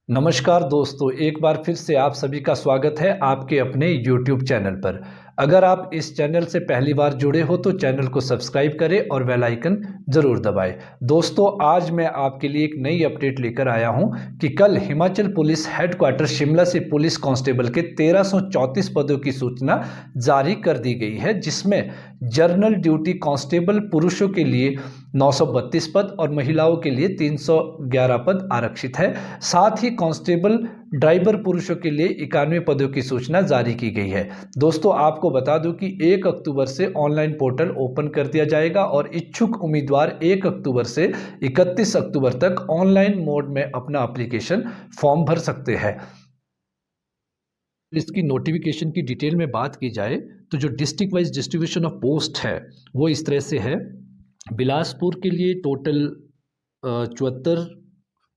नमस्कार दोस्तों, एक बार फिर से आप सभी का स्वागत है आपके अपने YouTube चैनल पर। अगर आप इस चैनल से पहली बार जुड़े हो तो चैनल को सब्सक्राइब करें और बेल आइकन ज़रूर दबाएं। दोस्तों, आज मैं आपके लिए एक नई अपडेट लेकर आया हूं कि कल हिमाचल पुलिस हेडक्वार्टर शिमला से पुलिस कांस्टेबल के 1334 पदों की सूचना जारी कर दी गई है, जिसमें जनरल ड्यूटी कांस्टेबल पुरुषों के लिए 932 पद और महिलाओं के लिए 311 पद आरक्षित है। साथ ही कांस्टेबल ड्राइवर पुरुषों के लिए 91 पदों की सूचना जारी की गई है। दोस्तों, आपको बता दूं कि 1 अक्टूबर से ऑनलाइन पोर्टल ओपन कर दिया जाएगा और इच्छुक उम्मीदवार 1 अक्टूबर से 31 अक्टूबर तक ऑनलाइन मोड में अपना एप्लीकेशन फॉर्म भर सकते हैं। इसकी नोटिफिकेशन की डिटेल में बात की जाए तो जो district wise distribution of post है वो इस तरह से है। बिलासपुर के लिए टोटल 74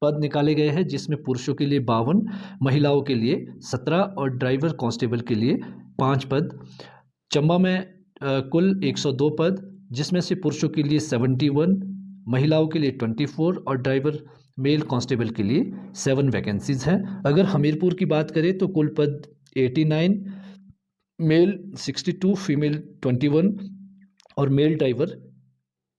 पद निकाले गए हैं, जिसमें पुरुषों के लिए 52, महिलाओं के लिए 17 और ड्राइवर कांस्टेबल के लिए 5 पद। चंबा में कुल 102 पद, जिसमें से पुरुषों के लिए 71, महिलाओं के लिए 24 और ड्राइवर मेल कांस्टेबल के लिए 7 वैकेंसीज हैं। अगर हमीरपुर की बात करें तो कुल पद 89, मेल 62, फीमेल 21 और मेल ड्राइवर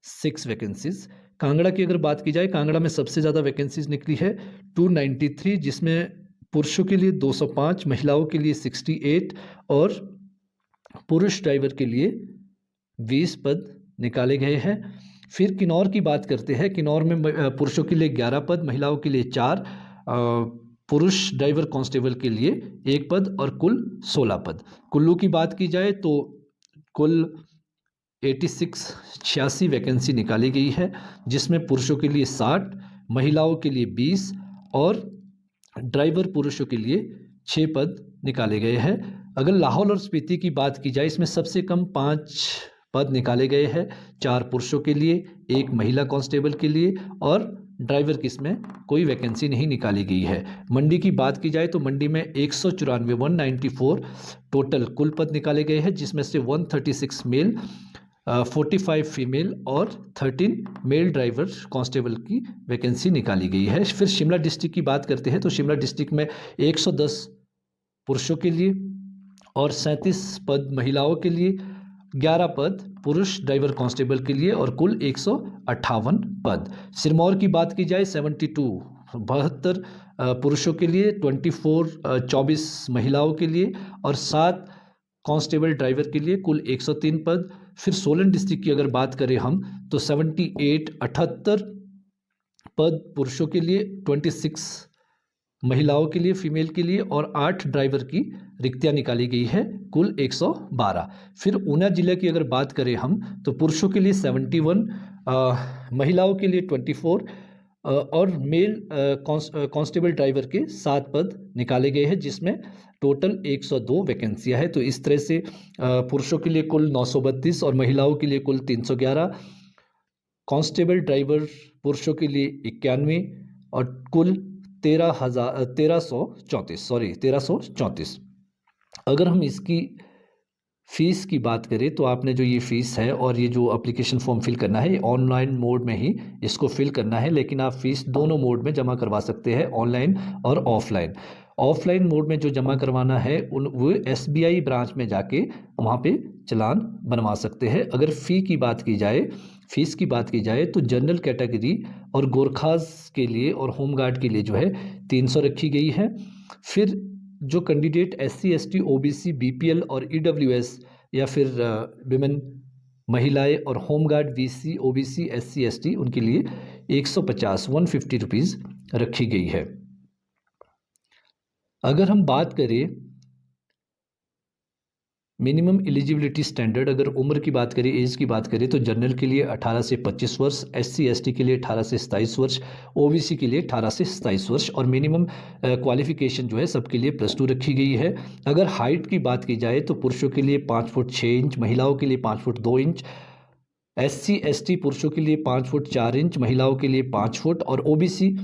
6 वैकेंसीज। कांगड़ा की अगर बात की जाए, कांगड़ा में सबसे ज़्यादा वैकेंसीज निकली है 293, जिसमें पुरुषों के लिए 205, महिलाओं के लिए 68 और पुरुष ड्राइवर के लिए 20 पद निकाले गए हैं। फिर किन्नौर की बात करते हैं। किन्नौर में पुरुषों के लिए 11 पद, महिलाओं के लिए 4, पुरुष ड्राइवर कांस्टेबल के लिए 1 पद और कुल 16 पद। कुल्लू की बात की जाए तो कुल 86 वैकेंसी निकाली गई है, जिसमें पुरुषों के लिए 60, महिलाओं के लिए 20 और ड्राइवर पुरुषों के लिए 6 पद निकाले गए हैं। अगर लाहौल और स्पीति की बात की जाए, इसमें सबसे कम 5 पद निकाले गए हैं, 4 पुरुषों के लिए, 1 महिला कांस्टेबल के लिए और ड्राइवर की इसमें कोई वैकेंसी नहीं निकाली गई है। मंडी की बात की जाए तो मंडी में 194 टोटल कुल पद निकाले गए हैं, जिसमें से 136 मेल, 45 फीमेल और 13 मेल ड्राइवर कांस्टेबल की वैकेंसी निकाली गई है। फिर शिमला डिस्ट्रिक्ट की बात करते हैं तो शिमला डिस्ट्रिक्ट में 110 पुरुषों के लिए और 37 पद महिलाओं के लिए, 11 पद पुरुष ड्राइवर कांस्टेबल के लिए और कुल 158 पद। सिरमौर की बात की जाए 72 पुरुषों के लिए, 24 महिलाओं के लिए और 7 कांस्टेबल ड्राइवर के लिए, कुल 103 पद। फिर सोलन डिस्ट्रिक्ट की अगर बात करें हम तो 78 पद पुरुषों के लिए, 26 महिलाओं के लिए फीमेल के लिए और 8 ड्राइवर की रिक्तियां निकाली गई है, कुल 112। फिर ऊना जिले की अगर बात करें हम तो पुरुषों के लिए 71, महिलाओं के लिए 24 और मेल कांस्टेबल ड्राइवर के 7 पद निकाले गए हैं, जिसमें टोटल 102 वैकेंसियां है। तो इस तरह से पुरुषों के लिए कुल 932 और महिलाओं के लिए कुल 311, कांस्टेबल ड्राइवर पुरुषों के लिए 91 और कुल 1334। अगर हम इसकी फ़ीस की बात करें तो आपने जो ये फ़ीस है और ये जो एप्लीकेशन फॉर्म फिल करना है, ऑनलाइन मोड में ही इसको फिल करना है, लेकिन आप फ़ीस दोनों मोड में जमा करवा सकते हैं, ऑनलाइन और ऑफलाइन। ऑफलाइन मोड में जो जमा करवाना है वो SBI ब्रांच में जाके वहाँ पे चालान बनवा सकते हैं। अगर फ़ीस की बात की जाए तो जनरल कैटेगरी और गोरखास के लिए और होमगार्ड के लिए जो है 300 रखी गई है। फिर जो candidate SC ST OBC BPL और EWS या फिर विमेन महिलाएं और home guard VC OBC SC ST उनके लिए 150 रुपीज़ रखी गई है। अगर हम बात करें मिनिमम एलिजिबिलिटी स्टैंडर्ड, अगर उम्र की बात करें, एज की बात करें तो जनरल के लिए 18 से 25 वर्ष, SC ST के लिए 18 से 27 वर्ष, OBC के लिए 18 से 27 वर्ष और मिनिमम क्वालिफिकेशन जो है सबके लिए +2 रखी गई है। अगर हाइट की बात की जाए तो पुरुषों के लिए 5 फुट 6 इंच, महिलाओं के लिए 5 फुट 2 इंच, SC ST पुरुषों के लिए 5 फुट 4 इंच, महिलाओं के लिए 5 फुट और OBC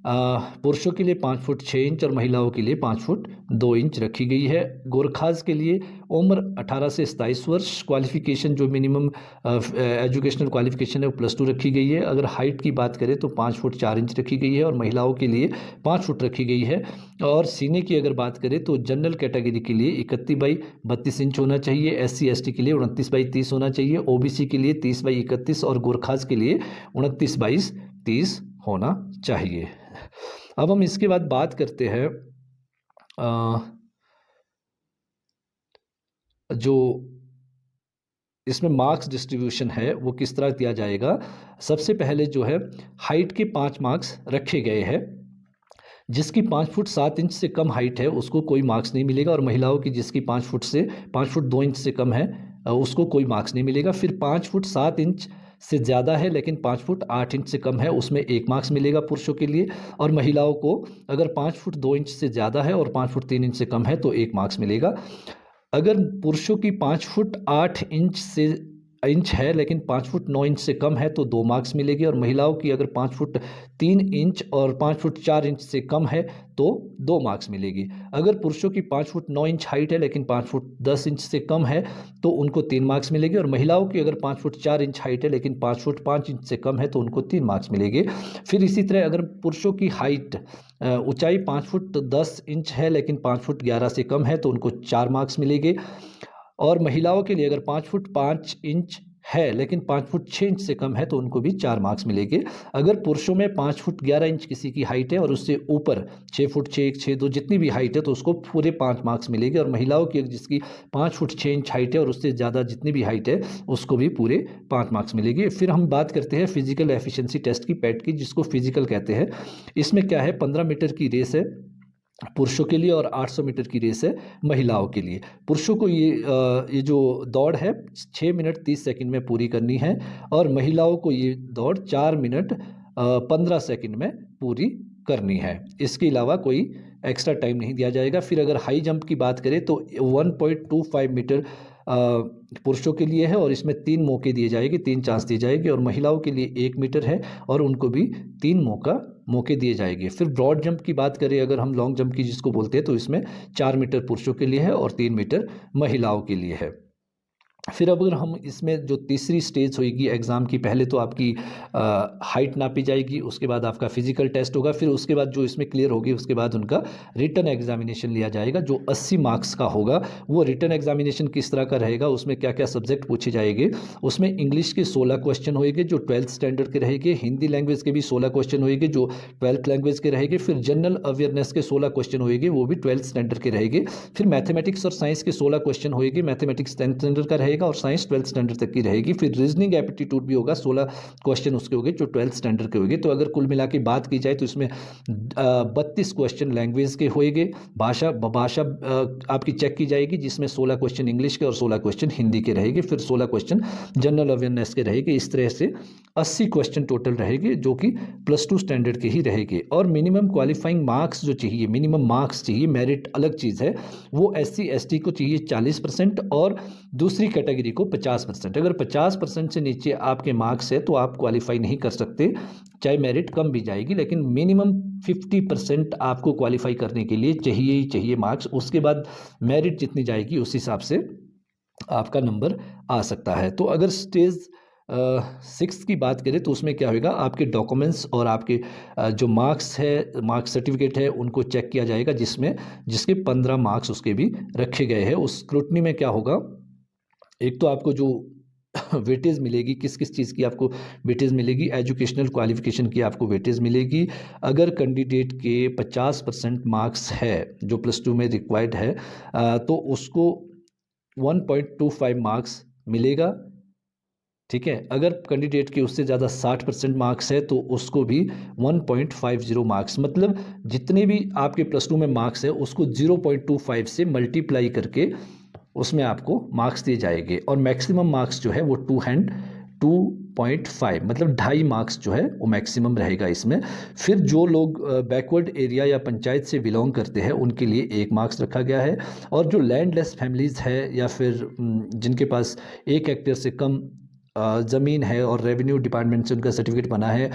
पुरुषों के लिए 5 फुट 6 इंच और महिलाओं के लिए 5 फुट 2 इंच रखी गई है। गोरखाज के लिए उम्र 18 से 27 वर्ष, क्वालिफिकेशन जो मिनिमम एजुकेशनल क्वालिफिकेशन है वो +2 रखी गई है। अगर हाइट की बात करें तो 5 फुट 4 इंच रखी गई है और महिलाओं के लिए 5 फुट रखी गई है। और सीने की अगर बात करें तो जनरल कैटेगरी के लिए 31 बाई 32 इंच होना चाहिए, SC ST के लिए 29 बाई 30 होना चाहिए, OBC के लिए 30 बाई 31 और गोरखाज के लिए 29 बाई 30 होना चाहिए। अब हम इसके बाद बात करते हैं जो इसमें मार्क्स डिस्ट्रीब्यूशन है वो किस तरह दिया जाएगा। सबसे पहले जो है हाइट के 5 मार्क्स रखे गए हैं। जिसकी 5 फुट 7 इंच से कम हाइट है उसको कोई मार्क्स नहीं मिलेगा, और महिलाओं की जिसकी 5 फुट 2 इंच से कम है उसको कोई मार्क्स नहीं मिलेगा। फिर 5 फुट 7 इंच से ज़्यादा है लेकिन 5 फुट 8 इंच से कम है उसमें 1 मार्क्स मिलेगा पुरुषों के लिए, और महिलाओं को अगर 5 फुट 2 इंच से ज़्यादा है और 5 फुट 3 इंच से कम है तो 1 मार्क्स मिलेगा। अगर पुरुषों की 5 फुट 8 इंच है लेकिन 5 फुट 9 इंच से कम है तो 2 मार्क्स मिलेगी, और महिलाओं की अगर 5 फुट 3 इंच और 5 फुट 4 इंच से कम है तो 2 मार्क्स मिलेगी। अगर पुरुषों की 5 फुट 9 इंच हाइट है लेकिन 5 फुट 10 इंच से कम है तो उनको 3 मार्क्स मिलेगी, और महिलाओं की अगर 5 फुट 4 इंच हाइट है लेकिन 5 फुट 5 इंच से कम है तो उनको 3 मार्क्स मिलेंगे। फिर इसी तरह अगर पुरुषों की हाइट ऊंचाई 5 फुट 10 इंच है लेकिन 5 फुट 11 से कम है तो उनको 4 मार्क्स मिलेंगे, और महिलाओं के लिए अगर 5 फुट 5 इंच है लेकिन 5 फुट 6 इंच से कम है तो उनको भी 4 मार्क्स मिलेंगे। अगर पुरुषों में 5 फुट 11 इंच किसी की हाइट है और उससे ऊपर 6 फुट 6 1 6 2 जितनी भी हाइट है तो उसको पूरे 5 मार्क्स मिलेंगे, और महिलाओं की जिसकी 5 फुट 6 इंच हाइट है और उससे ज़्यादा जितनी भी हाइट है उसको भी पूरे 5 मार्क्स मिलेंगे। फिर हम बात करते हैं फिजिकल एफिशिएंसी टेस्ट की, पैट की, जिसको फिजिकल कहते हैं। इसमें क्या है, 15 मीटर की रेस है पुरुषों के लिए और 800 मीटर की रेस है महिलाओं के लिए। पुरुषों को ये जो दौड़ है 6 मिनट 30 सेकंड में पूरी करनी है, और महिलाओं को ये दौड़ 4 मिनट 15 सेकंड में पूरी करनी है। इसके अलावा कोई एक्स्ट्रा टाइम नहीं दिया जाएगा। फिर अगर हाई जंप की बात करें तो 1.25 मीटर पुरुषों के लिए है और इसमें 3 मौके दिए जाएंगे, 3 चांस दिए जाएंगे, और महिलाओं के लिए 1 मीटर है और उनको भी 3 मौके दिए जाएंगे। फिर ब्रॉड जंप की बात करें, अगर हम लॉन्ग जंप की जिसको बोलते हैं, तो इसमें 4 मीटर पुरुषों के लिए है और 3 मीटर महिलाओं के लिए है। फिर अगर हम इसमें जो तीसरी स्टेज होगी एग्ज़ाम की, पहले तो आपकी हाइट नापी जाएगी, उसके बाद आपका फिजिकल टेस्ट होगा, फिर उसके बाद जो इसमें क्लियर होगी उसके बाद उनका रिटन एग्जामिनेशन लिया जाएगा जो 80 मार्क्स का होगा। वो रिटन एग्जामिनेशन किस तरह का रहेगा, उसमें क्या क्या सब्जेक्ट पूछे जाएंगे। उसमें इंग्लिश के 16 क्वेश्चन होएंगे जो 12th स्टैंडर्ड के रहेंगे, हिंदी लैंग्वेज के भी 16 क्वेश्चन होएंगे जो 12th लैंग्वेज के रहेंगे, फिर जनरल अवेयरनेस के 16 क्वेश्चन होएंगे वो भी 12th स्टैंडर्ड के रहेंगे, फिर मैथमेटिक्स और साइंस के 16 क्वेश्चन होएंगे, मैथमेटिक्स 10th स्टैंडर्ड का रहेगा और साइंस 12th स्टैंडर्ड तक की रहेगी। फिर रीजनिंग एप्टीट्यूड भी होगा, 16 क्वेश्चन उसके होंगे जो 12th स्टैंडर्ड के होंगे। तो अगर कुल मिला के बात की जाए तो इसमें 32 क्वेश्चन लैंग्वेज के होंगे, भाषा आपकी चेक की जाएगी जिसमें 16 क्वेश्चन इंग्लिश के और 16 क्वेश्चन हिंदी के रहेंगे, फिर 16 क्वेश्चन जनरल अवेयरनेस के रहेंगे। इस तरह से 80 क्वेश्चन टोटल रहेंगे जो कि +2 स्टैंडर्ड के ही रहेंगे। और मिनिमम क्वालिफाइंग मार्क्स जो चाहिए, मिनिमम मार्क्स चाहिए, मेरिट अलग चीज़ है, वो SC ST को चाहिए 40% और दूसरी कैटेगरी को 50%। अगर 50% से नीचे आपके मार्क्स है तो आप क्वालिफाई नहीं कर सकते, चाहे मेरिट कम भी जाएगी, लेकिन मिनिमम 50% आपको क्वालिफाई करने के लिए चाहिए ही चाहिए मार्क्स। उसके बाद मेरिट जितनी जाएगी उस हिसाब से आपका नंबर आ सकता है। तो अगर स्टेज 6 की बात करें तो उसमें क्या होगा, आपके डॉक्यूमेंट्स और आपके जो मार्क्स है, मार्क्स सर्टिफिकेट है, उनको चेक किया जाएगा जिसके 15 मार्क्स उसके भी रखे गए हैं। उस स्क्रूटनी में क्या होगा, एक तो आपको जो वेटेज मिलेगी, किस किस चीज़ की आपको वेटेज मिलेगी, एजुकेशनल क्वालिफिकेशन की आपको वेटेज मिलेगी। अगर कैंडिडेट के 50% मार्क्स है जो +2 में रिक्वायर्ड है तो उसको 1.25 मार्क्स मिलेगा, ठीक है। अगर कैंडिडेट के उससे ज़्यादा 60% मार्क्स है तो उसको भी 1.50 मार्क्स, मतलब जितने भी आपके +2 में मार्क्स है उसको 0.25 से मल्टीप्लाई करके उसमें आपको मार्क्स दिए जाएंगे। और मैक्सिमम मार्क्स जो है वो 2.5 मतलब 2.5 मार्क्स जो है वो मैक्सिमम रहेगा इसमें। फिर जो लोग बैकवर्ड एरिया या पंचायत से बिलोंग करते हैं उनके लिए 1 मार्क्स रखा गया है, और जो लैंडलेस फैमिलीज़ है या फिर जिनके पास 1 हेक्टेयर से कम ज़मीन है और रेवेन्यू डिपार्टमेंट से उनका सर्टिफिकेट बना है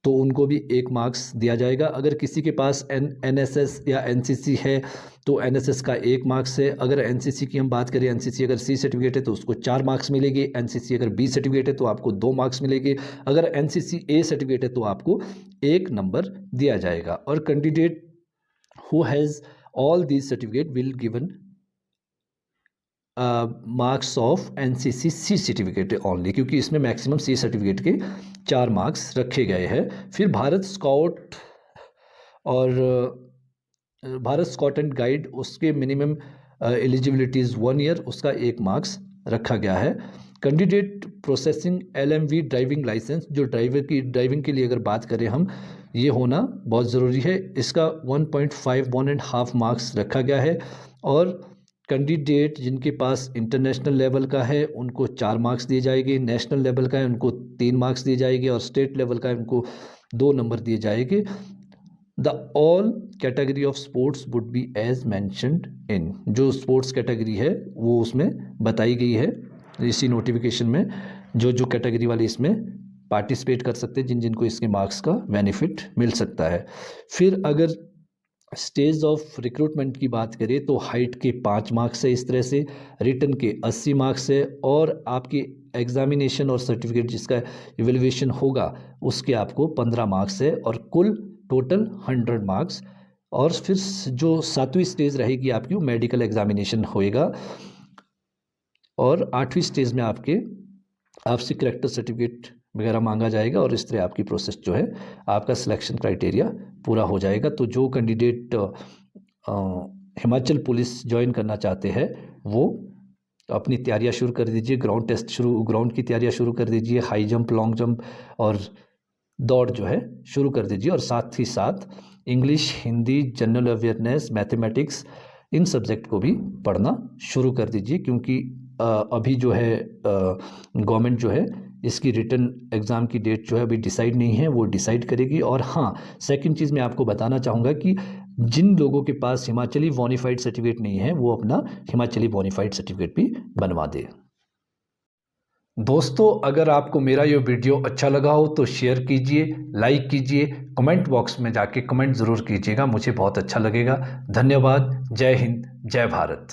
तो उनको भी 1 मार्क्स दिया जाएगा। अगर किसी के पास एनएसएस या एनसीसी है तो एनएसएस का 1 मार्क्स है। अगर एनसीसी की हम बात करें, एनसीसी अगर सी सर्टिफिकेट है तो उसको 4 मार्क्स मिलेगी। एनसीसी अगर बी सर्टिफिकेट है तो आपको 2 मार्क्स मिलेंगे। अगर एनसीसी ए सर्टिफिकेट है तो आपको 1 नंबर दिया जाएगा। और candidate who has all these certificate will given marks of NCC C certificate only, क्योंकि इसमें मैक्सिमम सी सर्टिफिकेट के 4 मार्क्स रखे गए हैं। फिर भारत स्काउट और भारत स्काउट एंड गाइड, उसके मिनिमम एलिजिबिलिटीज़ 1 ईयर, उसका 1 मार्क्स रखा गया है। Candidate processing LMV driving licence, जो ड्राइविंग के लिए अगर बात करें हम, ये होना बहुत ज़रूरी है। इसका 1.5 मार्क्स रखा गया है। और कैंडिडेट जिनके पास इंटरनेशनल लेवल का है उनको 4 मार्क्स दिए जाएंगे, नेशनल लेवल का है उनको 3 मार्क्स दिए जाएंगे, और स्टेट लेवल का है उनको 2 नंबर दिए जाएंगे। The all category of sports would be as mentioned in, जो स्पोर्ट्स कैटेगरी है वो उसमें बताई गई है इसी नोटिफिकेशन में। जो जो कैटेगरी वाले इसमें पार्टिसिपेट कर सकते हैं, जिन जिनको इसके मार्क्स का बेनिफिट मिल सकता है। फिर अगर स्टेज ऑफ रिक्रूटमेंट की बात करें तो हाइट के 5 मार्क्स है, इस तरह से रिटन के 80 मार्क्स है, और आपकी एग्जामिनेशन और सर्टिफिकेट जिसका इवेल्युएशन होगा उसके आपको 15 मार्क्स है, और कुल टोटल 100 मार्क्स। और फिर जो 7वीं स्टेज रहेगी आपकी, मेडिकल एग्जामिनेशन होएगा, और 8वीं स्टेज में आपसे करेक्टर सर्टिफिकेट वगैरह मांगा जाएगा, और इस तरह आपकी प्रोसेस जो है आपका सिलेक्शन क्राइटेरिया पूरा हो जाएगा। तो जो कैंडिडेट हिमाचल पुलिस ज्वाइन करना चाहते हैं वो अपनी तैयारियां शुरू कर दीजिए। ग्राउंड की तैयारियां शुरू कर दीजिए। हाई जंप, लॉन्ग जंप और दौड़ जो है शुरू कर दीजिए, और साथ ही साथ English, Hindi, general awareness, mathematics, इन सब्जेक्ट को भी पढ़ना शुरू कर दीजिए, क्योंकि अभी जो है गवर्नमेंट जो है इसकी रिटन एग्ज़ाम की डेट जो है अभी डिसाइड नहीं है, वो डिसाइड करेगी। और हाँ, सेकंड चीज़ मैं आपको बताना चाहूँगा कि जिन लोगों के पास हिमाचली बोनाफाइड सर्टिफिकेट नहीं है वो अपना हिमाचली बोनाफाइड सर्टिफिकेट भी बनवा दे। दोस्तों, अगर आपको मेरा ये वीडियो अच्छा लगा हो तो शेयर कीजिए, लाइक कीजिए, कमेंट बॉक्स में जाके कमेंट ज़रूर कीजिएगा, मुझे बहुत अच्छा लगेगा। धन्यवाद। जय हिंद, जय भारत।